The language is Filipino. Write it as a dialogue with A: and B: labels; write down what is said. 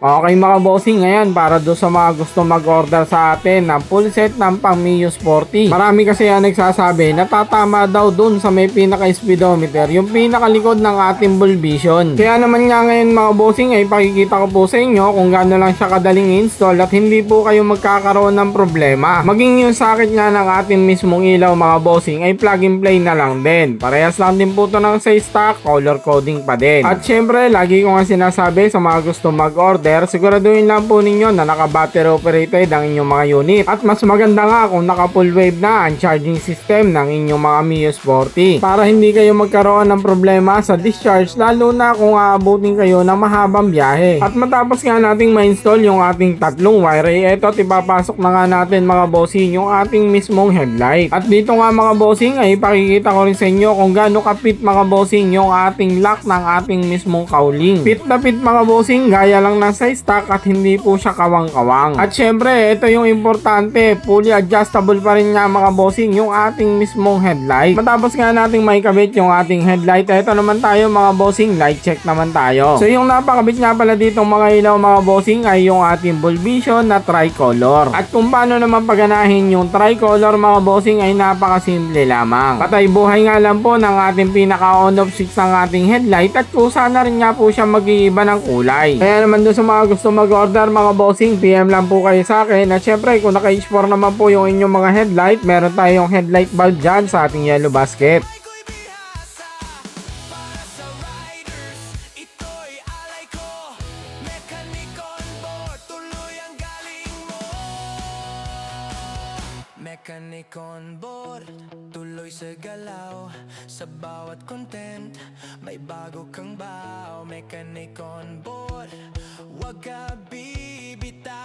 A: Okay mga bossing, ngayon para do sa mga gusto mag-order sa atin ng full set ng pang Mio Sporty. Marami kasi yan nagsasabi natatama daw dun sa may pinaka-speedometer, yung pinakalikod ng ating Bull Vision. Kaya naman nga ngayon mga bossing ay pakikita ko po sa inyo kung gaano lang siya kadaling install at hindi po kayo magkakaroon ng problema. Maging yung sakit nga ng ating mismong ilaw mga bossing ay plug and play na lang din. Parehas lang din po to ng sa stock, color coding pa din. At syempre, lagi ko nga sinasabi sa mga gusto mag-order, siguraduhin lang po ninyo na naka-battery operated ang inyong mga unit. At mas maganda nga kung naka-full wave na ang charging system ng inyong mga Mio Sporty para hindi kayo magkaroon ng problema sa discharge, lalo na kung aabutin kayo ng mahabang biyahe. At matapos nga nating ma-install yung ating tatlong wire, eto ipapasok na nga natin mga bossing yung ating mismong headlight. At dito nga mga bossing ay pakikita ko rin sa inyo kung gaano kapit mga bossing yung ating lock ng ating mismong cowling. Fit na fit mga bossing, gaya lang ng sa stock at hindi po siya kawang-kawang. At syempre, ito yung importante, fully adjustable pa rin nga mga bossing yung ating mismong headlight. Matapos nga nating maikabit yung ating headlight, ito naman tayo mga bossing, light check naman tayo. So yung napakabit nga pala ditong mga ilaw mga bossing ay yung ating Bull Vision na tricolor. At kung paano naman paganahin yung tricolor mga bossing ay napakasimple lamang. Patay buhay nga lang po ng ating pinaka on off switch ng ating headlight at kusa na rin nga po siya mag-iiba ng kulay. Kaya naman doon sa mga gusto mag-order mga bossing, PM lang po kayo sa akin. At syempre kung naka-H4 naman po yung inyong mga headlight, meron tayong headlight bulb dyan sa ating yellow basket.
B: Mechanic on board, tuloy sa galaw. Sa bawat content, may bago kang baw. Mechanic on board, wag ka bibitaw.